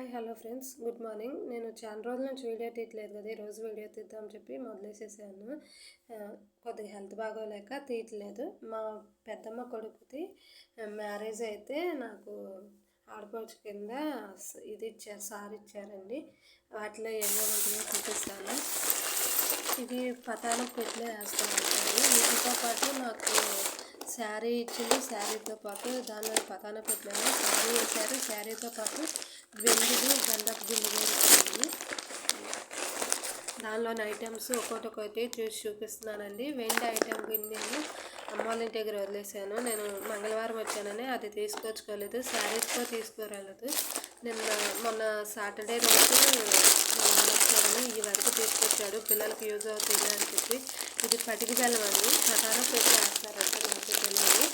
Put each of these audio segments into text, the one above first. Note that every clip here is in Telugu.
Hi hello friends, good morning. నేను చాలా రోజుల నుంచి వీడియో తీయట్లేదు కదా, ఈరోజు వీడియో తీద్దామని చెప్పి మొదలేసేసాను. కొద్దిగా హెల్త్ బాగోలేక తీయట్లేదు. మా పెద్దమ్మ కొడుకుది మ్యారేజ్ అయితే నాకు ఆడపడుచు కింద ఇది ఇచ్చారు, సారీ ఇచ్చారండి. వాటిలో ఏమేమి చూపిస్తాను. ఇది పతానం పెట్లో వేస్తాను. వీటితో పాటు నాకు శారీ ఇచ్చింది. శారీతో పాటు దానిలో పతాన పెట్లో శారీ వేశారు. శారీతో పాటు వెండిది గంధపు గిన్నె కూడా ఇచ్చింది. దానిలోని ఐటమ్స్ ఒక్కొక్కటి చూసి చూపిస్తున్నానండి. వెండి ఐటమ్ గిన్నెలు అమ్మ వాళ్ళ ఇంటి దగ్గర వదిలేసాను. నేను మంగళవారం వచ్చానని అది తీసుకొచ్చుకోలేదు, శారీస్తో తీసుకురాలేదు. మొన్న సాటర్డే రోజు చూడని ఈ వరకు తీసుకొచ్చాడు, పిల్లలకి యూజ్ అవుతుంది అని చెప్పి. ఇది పటిక బెల్లం అండి, ప్రధాన పెట్టి వేస్తారంటే నాకు తెలియదు.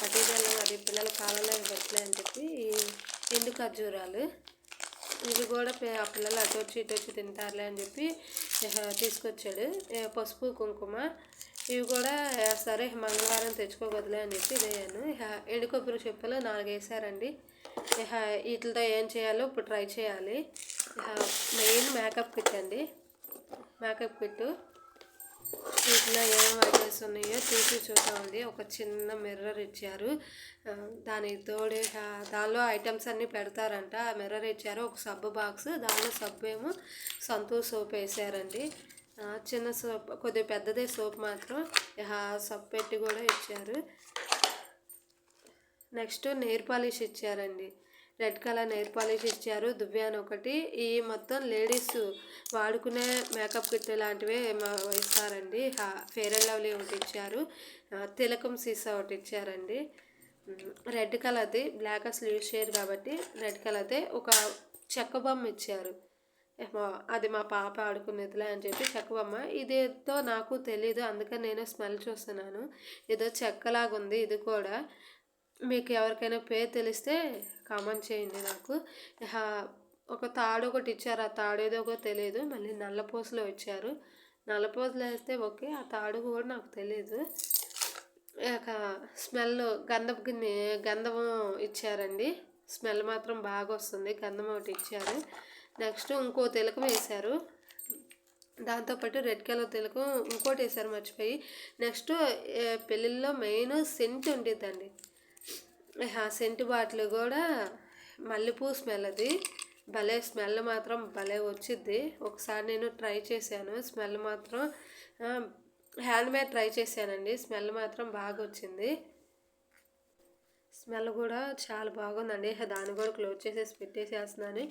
పటిక బెల్లం అది పిల్లల కాలంలో పెట్టలే అని చెప్పి. ఎండు ఖర్జూరాలు ఇవి కూడా పిల్లలు అటు వచ్చి తింటారులే అని చెప్పి తీసుకొచ్చాడు. పసుపు కుంకుమ ఇవి కూడా వేస్తారు, మంగళవారం తెచ్చుకోవద్దులే అని చెప్పి ఇదేయాను. ఎండు కొబ్బరి చెప్పులు 4 వేసారండి. వీటితో ఏం చేయాలో ఇప్పుడు ట్రై చేయాలి. మెయిన్ మేకప్ కిట్ అండి, మేకప్ కిట్. వీటిలో ఏమేమి ఐటమ్స్ ఉన్నాయో చూద్దామండి. ఒక చిన్న మిర్రర్ ఇచ్చారు, దానికి తోడు దానిలో ఐటమ్స్ అన్నీ పెడతారంట. ఆ మిర్రర్ ఇచ్చారు. ఒక సబ్బు బాక్స్, దానిలో సబ్బు ఏమో సంతూర్ సోప్ వేసారండి. చిన్న సోప్, కొద్దిగా పెద్దదే సోప్ మాత్రం. సబ్బు పెట్టి కూడా ఇచ్చారు. నెక్స్ట్ నెయిల్ పాలిష్ ఇచ్చారండి, రెడ్ కలర్ నెయిల్ పాలిష్ ఇచ్చారు. దువ్యాన్ ఒకటి. ఈ మొత్తం లేడీస్ వాడుకునే మేకప్ కిట్ లాంటివే ఇస్తారండి. ఫెయిర్ అండ్ లవ్లీ ఒకటి ఇచ్చారు. తిలకం సీసా ఒకటి ఇచ్చారండి, రెడ్ కలర్ది. బ్లాక్ అసలు యూజ్ చేయరు కాబట్టి రెడ్ కలర్దే. ఒక చెక్క బొమ్మ ఇచ్చారు, అది మా పాప ఆడుకునేదిలే అని చెప్పి చెక్క బొమ్మ. ఇదేదో నాకు తెలీదు, అందుకని నేను స్మెల్ చూస్తున్నాను. ఏదో చెక్కలాగా ఉంది ఇది కూడా. మీకు ఎవరికైనా పేరు తెలిస్తే కామెంట్ చేయండి నాకు. ఒక తాడు ఒకటి ఇచ్చారు, ఆ తాడు ఏదో కూడా తెలియదు. మళ్ళీ నల్లపూసలు ఇచ్చారు. నల్లపూసలు వేస్తే ఓకే, ఆ తాడు కూడా నాకు తెలీదు. స్మెల్ గంధం ఇచ్చారండి. స్మెల్ మాత్రం బాగా వస్తుంది, గంధం ఒకటి ఇచ్చారు. నెక్స్ట్ ఇంకో తిలకం వేశారు, దాంతోపాటు రెడ్ కలర్ తిలకం ఇంకోటి వేశారు మర్చిపోయి. నెక్స్ట్ పెళ్ళిళ్ళలో మెయిన్ సెంట్ ఉండిద్దండి. సెంట్ బాటిల్ కూడా మల్లెపూ స్మెల్, అది భలే స్మెల్ మాత్రం భలే వచ్చిద్ది. ఒకసారి నేను ట్రై చేశాను, స్మెల్ మాత్రం హ్యాండ్మేడ్ ట్రై చేశానండి. స్మెల్ మాత్రం బాగా వచ్చింది. స్మెల్ కూడా చాలా బాగుందండి. దాన్ని కూడా క్లోజ్ చేసేసి పెట్టేసేస్తున్నాను.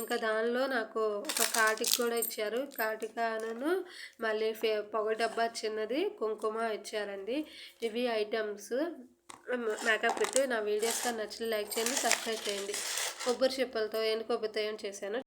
ఇంకా దానిలో నాకు ఒక కాటిక్ కూడా ఇచ్చారు. కాటికాను మళ్ళీ పొగ డబ్బా చిన్నది, కుంకుమ ఇచ్చారండి. ఇవి ఐటమ్స్ మేకప్ కిట్. నా వీడియోస్ నచ్చిన లైక్ చేయండి, సబ్స్క్రైబ్ చేయండి. కొబ్బరి చెప్పలతో ఎండు కొబ్బరితో ఏం చేశాను